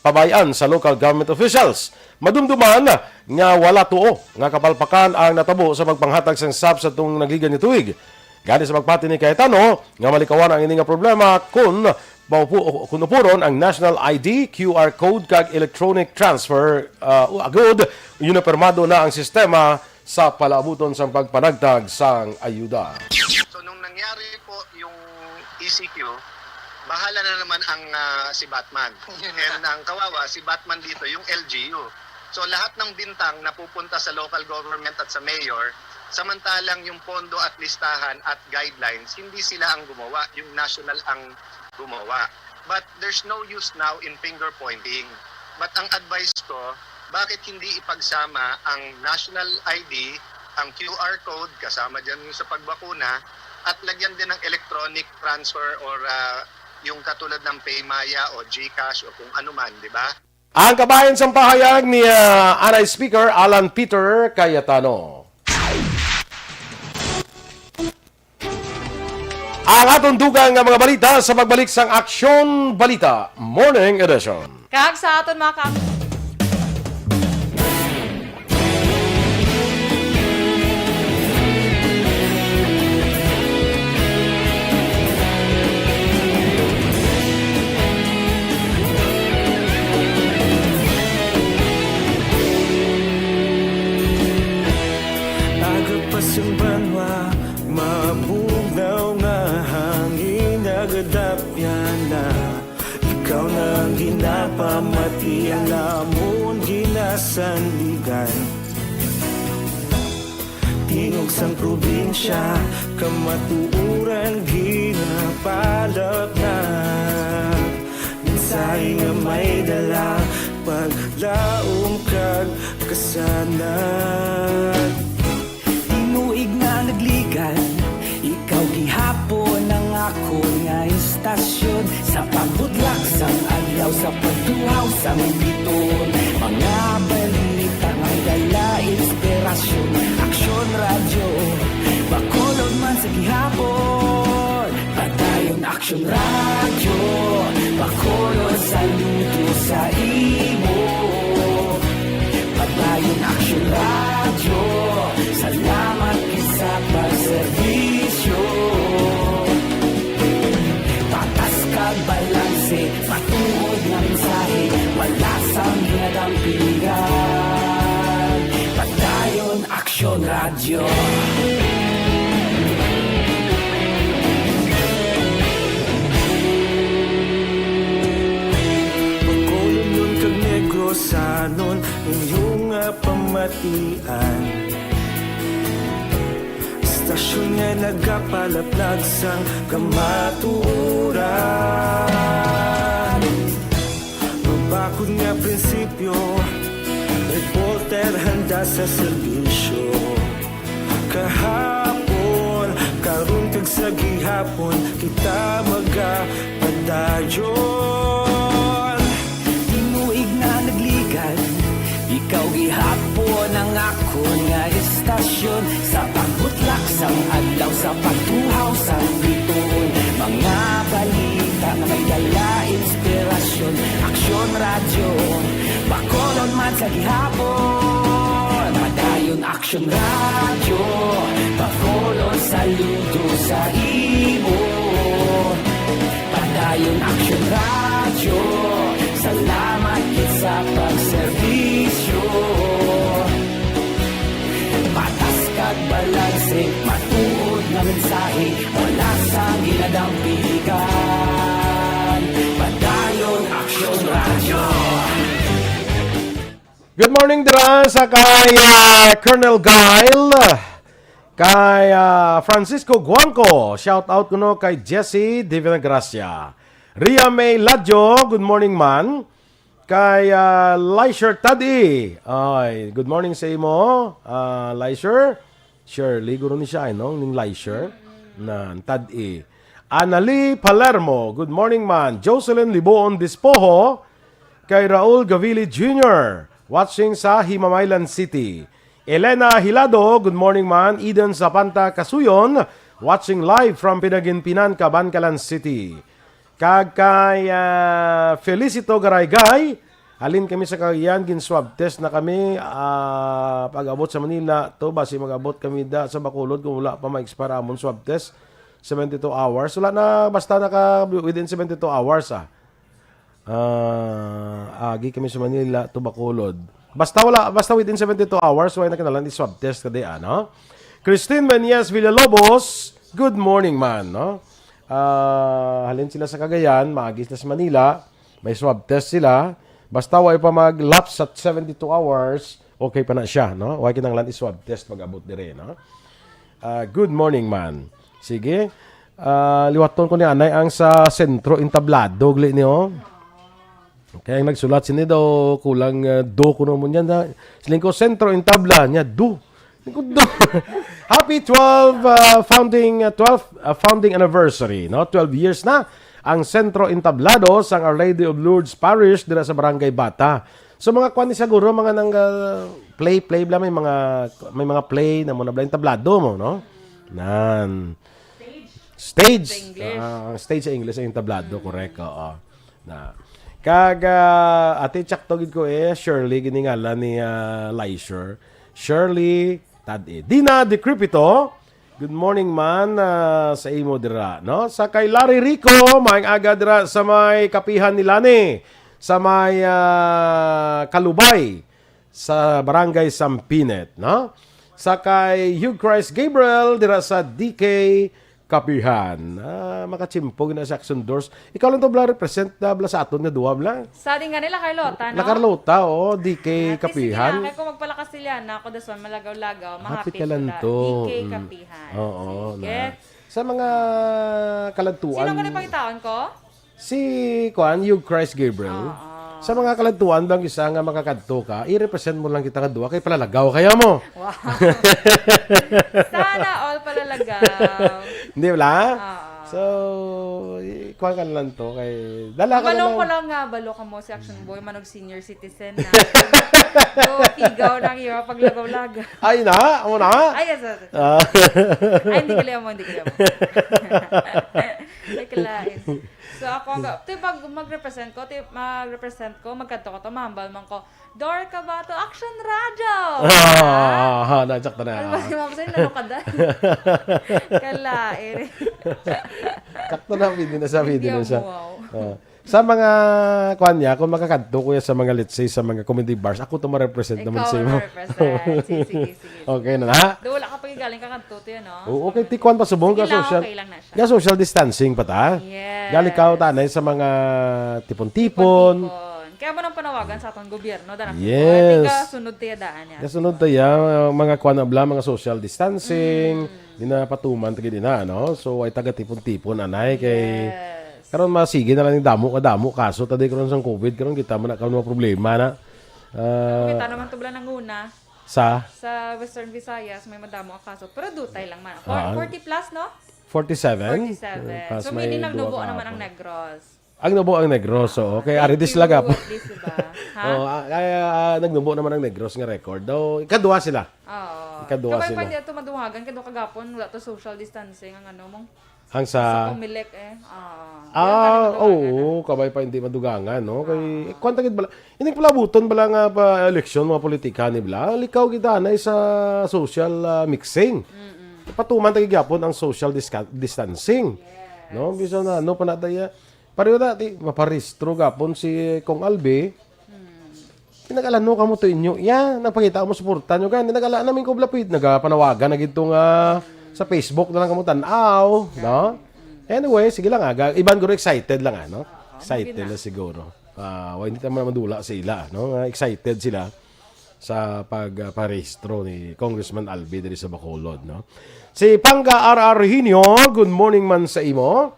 pabayan sa local government officials. Madumduman nga wala tuo nga kapalpakan ang natabo sa pagpanghatag sang SAP sa itong nagligan ni tuig. Gani sa pagpati ni Cayetano nga malikawan ang ini nga problema kung upuron ang National ID, QR code kag electronic transfer agud yun na permado na ang sistema sa palaabuton sa pagpanagtag sang ayuda. So nung nangyari po yung ECQ, bahala na naman ang si Batman. And ang kawawa, si Batman dito, yung LGU. So lahat ng bintang napupunta sa local government at sa mayor, samantalang yung pondo at listahan at guidelines, hindi sila ang gumawa, yung national ang gumawa. But there's no use now in finger pointing. But ang advice ko, bakit hindi ipagsama ang national ID, ang QR code, kasama dyan yung sa pagbakuna, at lagyan din ng electronic transfer or yung katulad ng Paymaya o GCash o kung ano man, di ba? Ang kabayan sa pahayag ni Anay Speaker Alan Peter Cayetano. Ang atong dugang nga mga balita sa pagbalik sang Aksyon Balita Morning Edition. Kag sa aton mga Agapasumbanwa, mabugaw nga hangin agadapyan na. Ikaw na ang ginapamati, ang lamon ginasandigan. Tingog sang probinsya, kamatuuran ginapalap na. Minsay nga may dala, paglaom kag kasanan. Tinuig nga nagligan, ikaw gihapon ang ako nga istasyon. Sa pagbutlak sang adlaw, sa pagtuhaw sang biton. Mga balita may dala inspirasyon. Aksyon radyo, bakulod man sa gihapon. Padayon aksyon radyo, bakulod sa luto sa imo. Padayon aksyon radyo, salamat sa pagservisyo. Patas kag balanse, patuod nga mensahe, wala sang ginadampingan. Padayon Aksyon Radyo. Pagkulong nun kag negrosanon, inyong pamatian. Stasyon nga nagapalaplag sang kamaturan. Mabakod nga prinsipyo, reporter handa sa serbisyo. Kahapon, karon kag sa gihapon, kita magapadayon. Tinuig na nagligan, ikaw gihapon ang ako nga istasyon. Sa pagbutlak sang adlaw, sa pagtuhaw sang biton. Mga balita na may dala inspirasyon. Aksyon radyo, bakolon man sa gihapon. Padayon aksyon radyo, bakolon saludo sa imo. Padayon aksyon radyo, salamat sa pagservisyo. Patas kag balanse, matuod na mensahe, wala sa ginadampilikan. Padayon Aksyon Radyo. Good morning Duran sa kay Colonel Gail, kay Francisco Guanco, shout out kuno kay Jesse de Vinagracia, Ria May Ladjo, good morning man. Kay Leisure Tadi. Ay, good morning sa imo. Leisure. Shirley, guro ni siya, no? Ning Leisure. Na, Tadi. Anali Palermo. Good morning, man. Jocelyn Liboon Dispoho. Kay Raul Gavili Jr. Watching sa Himamaylan City. Elena Hilado. Good morning, man. Eden Zapanta Kasuyon. Watching live from Pinaginpinan, Cabancalan City. Kag kay Felicito Garaygay, Halin kami sa Cagayan, gin-swab test na kami. Pag-abot sa Manila, to basi mag-abot kami sa Bacolod kung wala pa ma-expire amon swab test. 72 hours. Wala na, basta within 72 hours agi kami sa Manila to Bacolod. Basta within 72 hours, why na kanalang i-swab test kadi, ano? Christine Menyes Villalobos, good morning, man, no? Halin sila sa Cagayan, maagis na sa Manila, may swab test sila. Basta why pa mag-lapse at 72 hours, okay pa na siya, no? Why kinanglan i-swab test pag-abot dire, no? Good morning, man. Sige. Liwaton ko ni anay ang sa sentro entablado, gli niyo. Kaya ang nagsulat sini daw kulang do kuno mo niyan. Siling ko sentro entabla niya do. Do. Happy 12 founding anniversary, no? 12 years na ang sentro entablado sa Our Lady of Lourdes Parish dira sa Barangay Bata. So mga kwan ni siguro mga nang play bla may mga play na mo na bla entablado mo, no? Nan. Stage. Stage sa English ang entablado, correct. Oo. Na. Ate tsaktogid ko Shirley giningala ni Leisure. Shirley Dina De Cripito. Good morning, man, sa imo dira, no? Sa kay Larry Rico, maayong aga dira sa may kapihan ni Lani, sa may Kalubay, sa Barangay Sampinet, no? Sa kay Hugh Christ Gabriel dira sa DK Kapihan. Makachimpog na sa Aksyon doors. Ikaw lang to bla represent na bla sa aton nga duwa bla. Sa din nga nila Carlota, no? La Carlota, DK Kapihan. Kaya kung magpalakas sila na ako daswan malagaw-lagaw, Hapit mahapit ka lang sila. to. DK Kapihan. Oo. Sige. Sa mga kalantuan. Sino ka na pangitaon ko? Si Hugh Christ Gabriel. Sa mga kalantuan bang isa nga makakadto ka, i-represent mo lang kita nga duwa kay palalagaw kaya mo. Wow. Sana all palalagaw. Hindi ba? So, kuha ka lang to kay dala ka Balong ko lang. lang nga, balo ka mo si Action Boy, manog senior citizen na. Pigaw ng iyo, paglagaw-lagaw. Ay na, amo na. Ay, yes. Ay, hindi ka mo. Ay, kalain. So, ako nga, pag mag-represent ko, magkanto ko to, mahambal man ko, Dorel Cabatu, Action Radio! Nandiyak na na. Ano ba si Mama sa'yo, lalo ka dahil? Kalain. Sakto na, hindi na siya. Wow. Sa mga kuan niya, kung makakanto ko sa mga, let's say, sa mga comedy bars, ako to ma-represent naman sa imo. Ikaw ma-represent. Sige. Okay na na. Do, wala ka galing kakanto to yun, no? Oo, okay, tikwan pa subong ka social. Okay lang na siya. Ka social distancing pa ta. Yes. Galing ka tanay sa mga tipon-tipon. Kaya mo nang panawagan sa atong gobyerno, dana. Yes. Hindi ka sunod tayo daan yan. Kasunod tayo, mga kuan na bla, mga social distancing, di na patuman, tagi din na, no? So, ay taga tipon-tipon, anay, kay... Karon masige na lang yung damo kaso tadi karon sang COVID karon kita man karon mga problema na. Kita naman tubla nang una sa Western Visayas may madamo ang kaso pero dutay lang man. 40 plus no? 47. So may nagnubo naman ang Negros. Ang nubo ang Negros, so okay, ari dis laga po. Diba? Ha? Kaya nagnubo naman ang Negros nga record. Daw ikaduha sila. Oo. Ikaduha sila. Kapag pwede ito maduhagan kado kagapon wala to social distancing ang ano mong Ang sa Pumilik kabay pa hindi madugangan, no? Kay kwanta gid bala. Ini palabuton bala nga pa eleksyon mga politika ni bala. Likaw kita na sa social mixing. Patuman tagi gyapon ang social distancing. Yes. No, bisa na pa na daya. Pareho dati maparehistro gapon si Kong Albe. Pinag-alano ka mo to inyo. Nagpakita mo suporta nyo gan. Nag-ala namin ko blapit. Nagapanawagan na gitong sa Facebook na lang kamo tanaw, no? Anyway, sige lang iban guro excited lang no? Excited na siguro. Hindi naman madula sila, no? Excited sila sa pagparehistro ni Congressman Albi diri sa Bacolod, no? Si Pangga R.R. Hinyo, good morning man sa imo.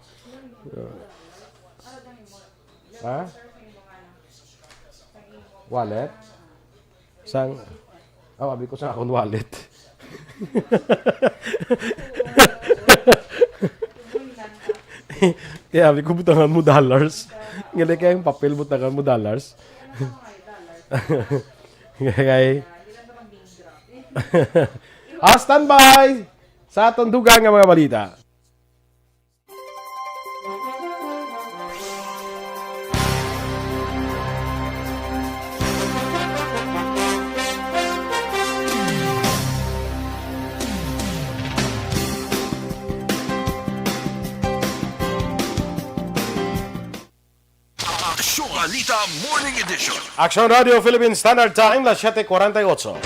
Wallet? Abi ko sa akong wallet. Kaya abi ko butangan mo dollars. Ngali kayong papel butangan mo dollars. Kaya standby sa atong dugang nga mga balita. Balita Morning Edition. Aksyon Radio Philippine Standard Time, las 7:48.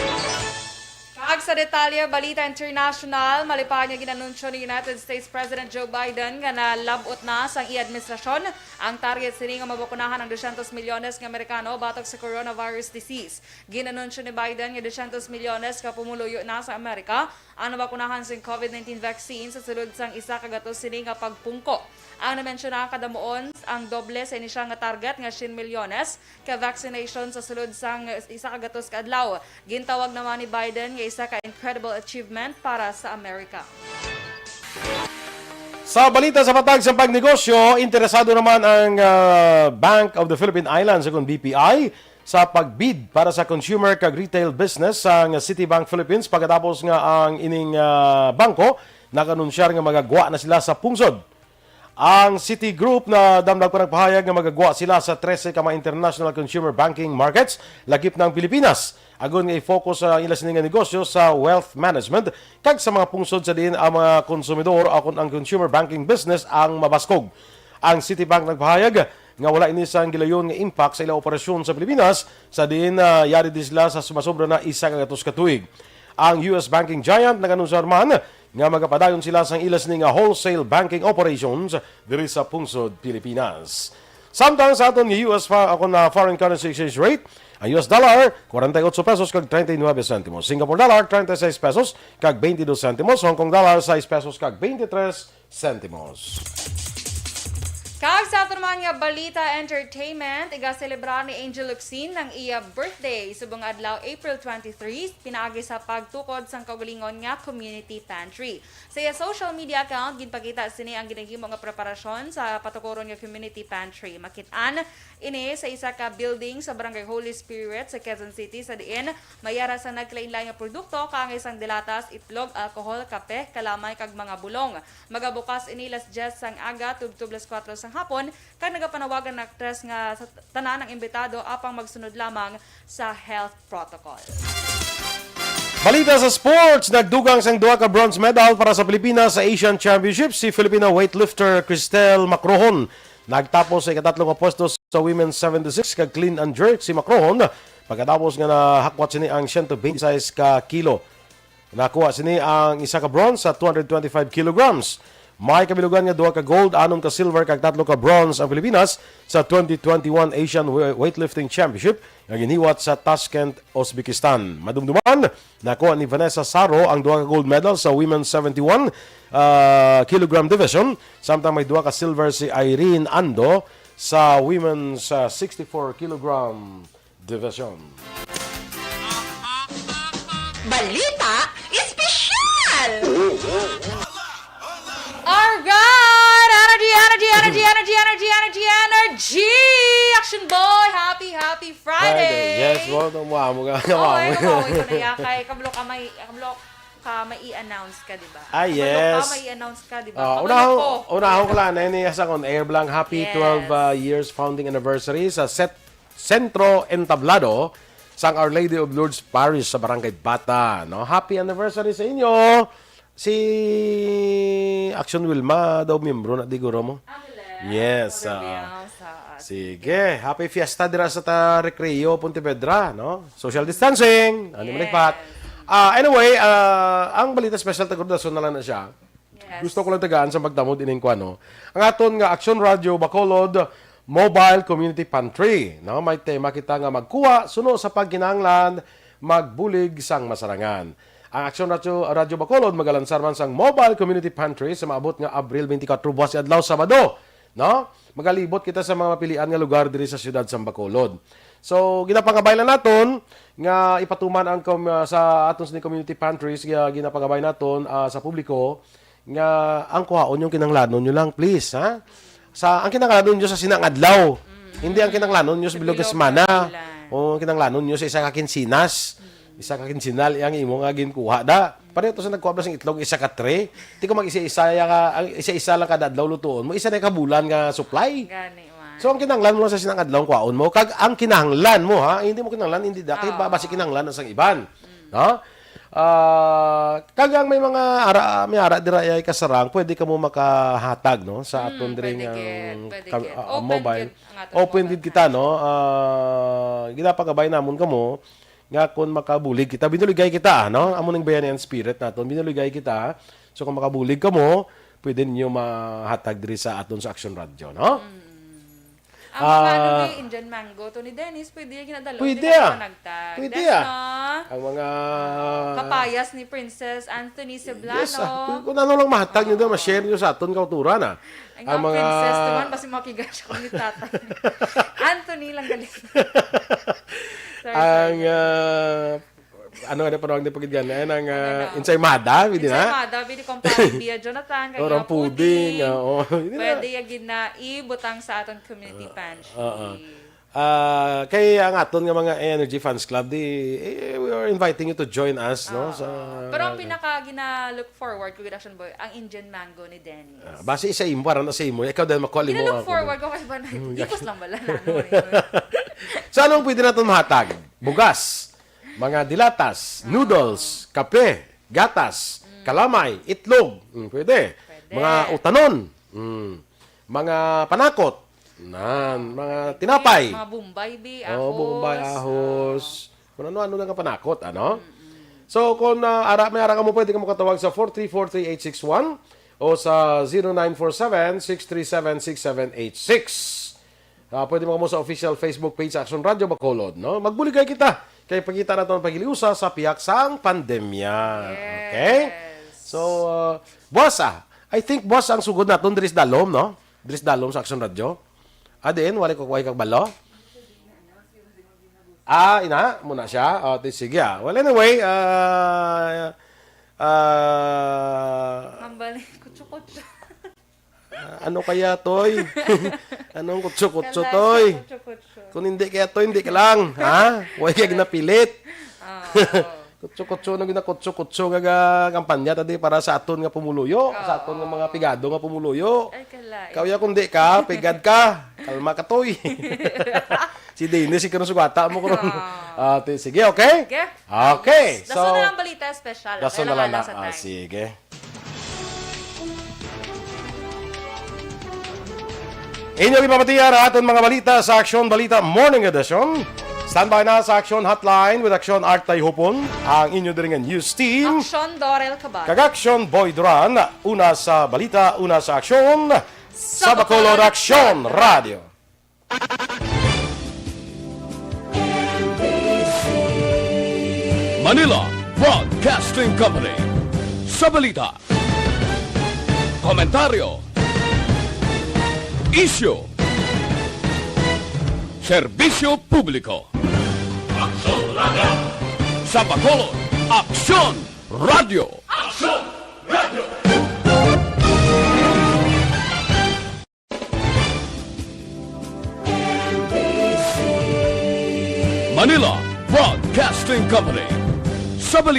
Kag sa detalye, Balita International, malipay nga ginanunsyo ni United States President Joe Biden nga nalabot na sang i-administrasyon ang target sini nga mabakunahan ang 200 milyones nga Amerikano batok sa coronavirus disease. Ginanunsyo ni Biden nga 200 milyones ka pumuluyo na sa Amerika ang nabakunahan sa COVID-19 vaccine sa sulod sang isa kagatos sini nga pagpungko. Ang na-mensyona kadamuon ang doble sa inisyal nga target nga 100 milyones ka vaccination sa sulod sang isa kagatos ka adlaw. Gintawag naman ni Biden nga isa ka incredible achievement para sa Amerika. Sa balita sa patag sa pagnegosyo, interesado naman ang Bank of the Philippine Islands, kung BPI, sa pagbid para sa consumer kag retail business sa Citibank Philippines pagkatapos nga ang ining bangko nakanunsyar nga magagwa na sila sa pungsod. Ang Citigroup na damdag pa nagpahayag nga magagwa sila sa 13 ka mga international consumer banking markets lagip ng Pilipinas. Agon nga i-focus sa ilas nga negosyo sa wealth management kag sa mga pungsod sa diin ang mga konsumidor akon ang consumer banking business ang mabaskog. Ang Citibank nagpahayag nga wala ini sang gilayon nga impact sa ilang operasyon sa Pilipinas sa diin yari din sila sa sumasobra na isa kagatos ka tuig. Ang US banking giant naganunsar man nga magapadayon sila sang ilas ni nga wholesale banking operations diri sa pungsod Pilipinas. Samtang sa aton nga US foreign currency exchange rate, ang US dollar 48 pesos kag 39 centimos, Singapore dollar 36 pesos kag 22 centimos, Hong Kong dollar 6 pesos kag 23 centimos. Kag sa ato naman nga Balita Entertainment, iga-celebrar ni Angel Luxin ng iya birthday subong adlaw April 23, pinaagi sa pagtukod sang kaugalingon nga community pantry. Sa iya social media account, ginpakita sini ang ginahimo nga preparasyon sa patukoron nga community pantry. Makit-an ini sa isa ka building sa Barangay Holy Spirit sa Quezon City sa diin mayara sa naglain-lain nga produkto kang isang dilatas, itlog, alcohol, kape, kalamay kag mga bulong. Magabukas ini las 10 sang aga tubtub las 4 sang hapon kag nagapanawagan na actress nga sa tanan ng imbitado apang magsunod lamang sa health protocol. Balita sa sports, nagdugang sang duha ka bronze medal para sa Pilipinas sa Asian Championship si Filipino weightlifter Cristel Macrohon. Nagtapos sa ikatatlong pwesto sa women's 76 kag clean and jerk si Macrohon pagkatapos nga nahakwat sini ang 126 ka kilo. Nakuha sini ang isa ka bronze sa 225 kilograms. May kabilugan nga duha ka gold, anom ka silver kag tatlo ka bronze ang Pilipinas sa 2021 Asian Weightlifting Championship nga giniwat sa Tashkent, Uzbekistan. Madumduman, nakuha ni Vanessa Saro ang duha ka gold medal sa women's 71 kilogram division, samtang may duha ka silver si Irene Ando sa women's 64 kilogram division. Balita Espesyal! Alright! Energy! Action boy! Happy Friday! Yes, mo mo ga. Okay, kay kablo ka may i-announce ka, di ba? Yes. Kablo ka may i-announce ka, di ba? Unaho ko lang, ini asa kon air blank happy Yes. 12 years founding anniversary sa Centro Entablado sang Our Lady of Lourdes Parish sa Barangay Bata, no? Happy anniversary sa inyo. Si Aksyon Wilma daw miyembro na diguro mo. Yes. Sige, happy fiesta dira sa Recreo Pontevedra, no? Social distancing, ano man ipat. Anyway, ang balita special tagordason na lang na siya. Yes. Gusto ko lang tagaan sa pagdamod ining kwano. Ang aton nga Aksyon Radio Bacolod Mobile Community Pantry, no? May tema kita nga magkuha suno sa pagkinahanglan magbulig sang masarangan. Ang Aksyon Radio Bacolod magalansar man sang Mobile Community Pantry sa maabot nga Abril 24 buwas adlaw Sabado, no? Magalibot kita sa mga mapilian nga lugar diri sa siyudad sa Bacolod. So ginapangabaylan naton nga ipatuman ang sa aton sa community pantries nga ginapangabay naton sa publiko nga ang kuhaon yung kinanglanon nyo lang please, ha? Sa ang kinanglanon nyo sa sinang adlaw. Hindi ang kinanglanon nyo sa bilog nga semana. O ang kinanglanon nyo sa isa ka kinsinas. Isa ka kinsinal yang imo nga ginkuha da. Pareto sa nagkuha sing itlog isa ka tray. Di ko mag-isa-isa lang kada adlaw lutuon mo. Isa na ka bulan nga supply. Gani man. So ang kinahanglan mo sa sinang adlaw kuhaon mo kag ang kinahanglan mo, ha, hindi mo kinahanglan hindi dati basi kinahanglan sa iban, no? Kagang may mga may ara dira ay kasarang, pwede ka mo makahatag no sa aton diri nga mobile. Open gid kita no. Ginapagabay namon kamo nga kung makabulig kita, binuligay kita no. Amo ning bayan and spirit naton, binuligay kita. So kung makabulig kamo, pwede niyo mahatag diri sa aton sa Aksyon Radio no. Ang mga Indian mango to ni Dennis, pwede yung kinadalo. Pwede Pwede Ang mga kapayas ni Princess Anthony Ceblano. Yes, kung ano lang mahatag nyo doon, ma-share nyo sa aton kauturan Ang mga princess naman, basta makigas siya ni tatay. Anthony lang galing. Ano nga panawag na pagkidyan? Ang ensaymada, pwede na? Ensaymada, pwede kumparing Bia Jonathan, kanya pudding. Pwede yung na ibutang sa aton community pantry. Kaya ang aton nga mga Energy Fans Club, we are inviting you to join us. No? Pero ang pinaka gina-look forward ko, Action Boy, ang Indian mango ni Dennis. Base isa imo, parang nasa imo. Ikaw dahil makuha mo. Gina-look forward ko kasi ba na, ikos lang bala na. So anong pwede natin mahatag? Bugas, mga dilatas, noodles, kape, gatas, kalamay, itlog, pwede. Mga utanon, mga panakot, mga tinapay. Mga bumbay, ahos. Bumbay, ahos. Kung ano-ano lang ang panakot, ano? So, kung may ara ka mo, pwede ka makatawag sa 4343861 o sa 0947-637-6786. Pwede mo sa official Facebook page Aksyon Radio Bacolod, no? Magbuligay kita kay pagkita natin ang pagiliusa sa piyak sang pandemya. Yes. Okay? So, boss, I think boss ang sugod natin Dris Dalom, no? Dris Dalom sa Aksyon Radio. Adin, wala ko kuhay kag balo. Ina, muna siya. Sige. Well, anyway, Hambali, kutso-kutso. ano kaya, Toy? Anong kutso-kutso, Toy? Kung hindi kaya, Toy, hindi ka lang. Ha? Huwag kaya ginapilit. Kutso-kutso na ginakutso-kutso nga kampanya tadi para sa aton nga pumuluyo, sa aton nga mga pigado nga pumuluyo. Ay, kalay. Kaya kung di ka, pigad ka, kalma ka, Toy. Si Dennis, ikaw na sugata mo ko ron. Sige, okay? Sige. Okay. Daso na lang balita special. Daso na lang sa time. sige. Inyong ipapatiyar aton mga balita sa Aksyon Balita Morning Edition. Standby na sa Aksyon Hotline with Aksyon Artay Hupon, ang inyo diringan news team. Aksyon Dorel Cabatu. Kag-Aksyon Boy Duran, una sa balita, una sa aksyon, sa Bacolod Aksyon Radio. Manila Broadcasting Company. Sa balita, komentaryo, issue, serbisyo publiko. Aksyon Radio. Sa Bacolod, Aksyon Radio. Aksyon Radio. Manila Broadcasting Company. Sa balita.